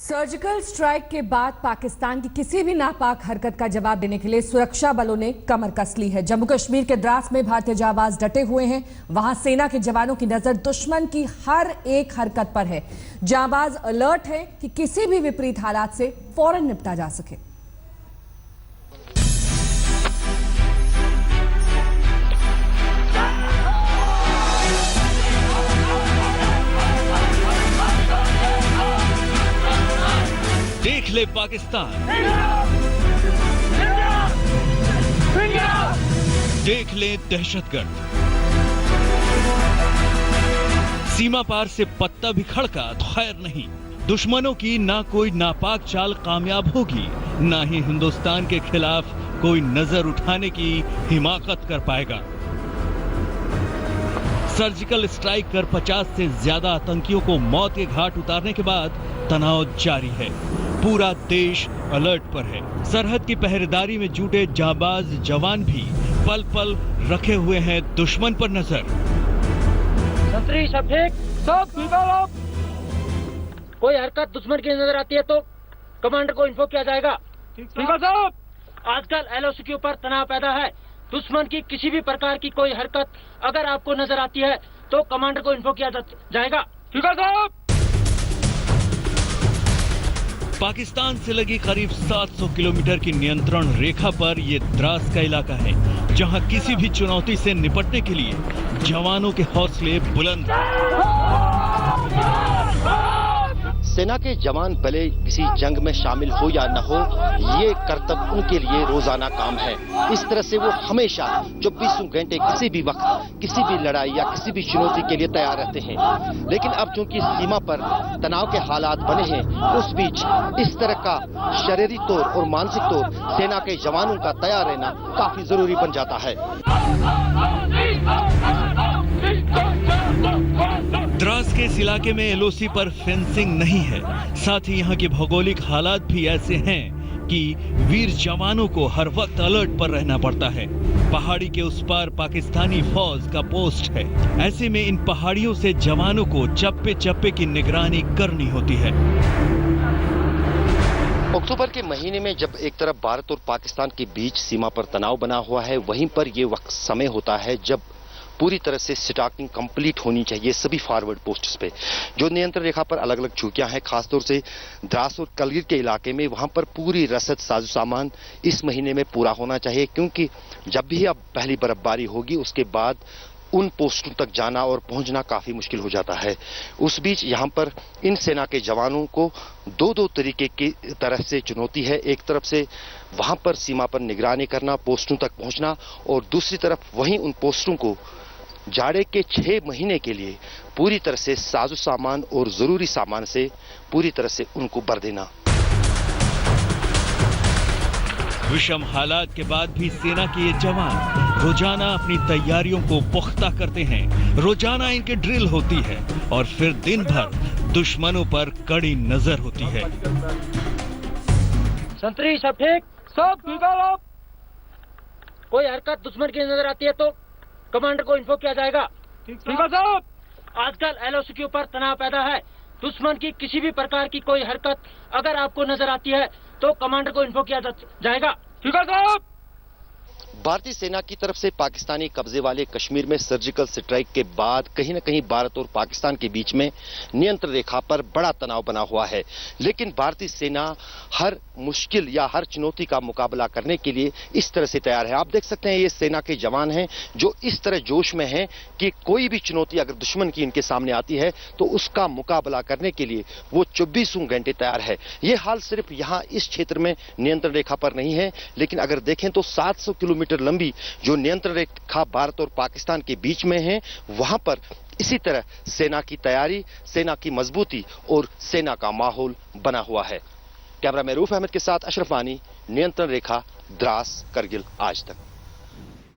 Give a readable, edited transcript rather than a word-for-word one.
Surgical strike के बाद पाकिस्तान की किसी भी नापाक हरकत का जवाब देने के लिए सुरक्षा बलों ने कमर कस ली है। जम्मू कश्मीर के द्रास में भारतीय जांबाज डटे हुए हैं। वहां सेना के जवानों की नजर दुश्मन की हर एक हरकत पर है। जांबाज अलर्ट है कि किसी भी विपरीत हालात से फौरन निपटा जा सके। देख ले पाकिस्तान, देख ले दहशतगर्द। सीमा पार से पत्ता भी खड़का तो खैर नहीं। दुश्मनों की ना कोई नापाक चाल कामयाब होगी, ना ही हिंदुस्तान के खिलाफ कोई नजर उठाने की हिमाकत कर पाएगा। सर्जिकल स्ट्राइक कर 50 से ज्यादा आतंकियों को मौत के घाट उतारने के बाद तनाव जारी है। पूरा देश अलर्ट पर है। सरहद की पहरेदारी में जुटे जांबाज जवान भी पल पल रखे हुए हैं दुश्मन पर नजर। संतरी सब ठीक, कोई हरकत दुश्मन की नजर आती है तो कमांडर को इन्फो किया जाएगा। ठीक है साहब। आजकल एलओसी के ऊपर तनाव पैदा है। दुश्मन की किसी भी प्रकार की कोई हरकत अगर आपको नजर आती है तो कमांडर को इन्फो किया जाएगा। ठीक है साहब। पाकिस्तान से लगी करीब 700 किलोमीटर की नियंत्रण रेखा पर यह द्रास का इलाका है, जहां किसी भी चुनौती से निपटने के लिए जवानों के हौसले बुलंद हैं। सेना के जवान भले किसी जंग में शामिल हो या न हो, ये कर्तव्य उनके लिए रोजाना काम है। इस तरह से वो हमेशा 24 घंटे किसी भी वक्त किसी भी लड़ाई या किसी भी चुनौती के लिए तैयार रहते हैं। लेकिन अब चूंकि सीमा पर तनाव के हालात बने हैं, उस बीच इस तरह का शारीरिक तौर और मानसिक तौर सेना के जवानों का तैयार रहना काफी जरूरी बन जाता है। द्रास के इस इलाके में एलओसी पर फेंसिंग नहीं है। साथ ही यहाँ के भौगोलिक हालात भी ऐसे हैं कि वीर जवानों को हर वक्त अलर्ट पर रहना पड़ता है। पहाड़ी के उस पार पाकिस्तानी फौज का पोस्ट है। ऐसे में इन पहाड़ियों से जवानों को चप्पे चप्पे की निगरानी करनी होती है। अक्टूबर के महीने में जब एक तरफ भारत और पाकिस्तान के बीच सीमा पर तनाव बना हुआ है, वहीं पर यह वक्त समय होता है जब पूरी तरह से स्टॉकिंग कंप्लीट होनी चाहिए सभी फॉरवर्ड पोस्ट्स पे। जो नियंत्रण रेखा पर अलग अलग चौकियां हैं, खासतौर से द्रास और कलगिर के इलाके में, वहां पर पूरी रसद साजो सामान इस महीने में पूरा होना चाहिए, क्योंकि जब भी अब पहली बर्फबारी होगी उसके बाद उन पोस्टों तक जाना और पहुंचना काफी मुश्किल हो जाता है। उस बीच यहां पर इन सेना के जवानों को दो तरीके की तरह से चुनौती है। एक तरफ से वहां पर सीमा पर निगरानी करना, पोस्टों तक पहुंचना, और दूसरी तरफ वहीं उन पोस्टों को जाड़े के 6 महीने के लिए पूरी तरह से साजो सामान और जरूरी सामान से पूरी तरह से उनको भर देना। विषम हालात के बाद भी सेना के ये जवान रोजाना अपनी तैयारियों को पुख्ता करते हैं। रोजाना इनकी ड्रिल होती है और फिर दिन भर दुश्मनों पर कड़ी नजर होती है। संतरी सब ठीक, कोई हरकत दुश्मन की नजर आती है तो कमांडर को इन्फो किया जाएगा। ठीक है साहब। आजकल एलओसी के ऊपर तनाव पैदा है। दुश्मन की किसी भी प्रकार की कोई हरकत अगर आपको नजर आती है तो कमांडर को इन्फो किया जाएगा। ठीक है साहब। भारतीय सेना की तरफ से पाकिस्तानी कब्जे वाले कश्मीर में सर्जिकल स्ट्राइक के बाद कहीं न कहीं भारत और पाकिस्तान के बीच में नियंत्रण रेखा पर बड़ा तनाव बना हुआ है। लेकिन भारतीय सेना हर मुश्किल या हर चुनौती का मुकाबला करने के लिए इस तरह से तैयार है। आप देख सकते हैं ये सेना के जवान हैं जो इस तरह जोश में हैं कि कोई भी चुनौती अगर दुश्मन की इनके सामने आती है तो उसका मुकाबला करने के लिए वो 24 घंटे तैयार है। ये हाल सिर्फ यहाँ इस क्षेत्र में नियंत्रण रेखा पर नहीं है, लेकिन अगर देखें तो 700 किलोमीटर लंबी जो नियंत्रण रेखा भारत और पाकिस्तान के बीच में है, वहां पर इसी तरह सेना की तैयारी, सेना की मजबूती और सेना का माहौल बना हुआ है। कैमरामैन रूफ अहमद के साथ अशरफ वानी, नियंत्रण रेखा, द्रास, करगिल आज तक।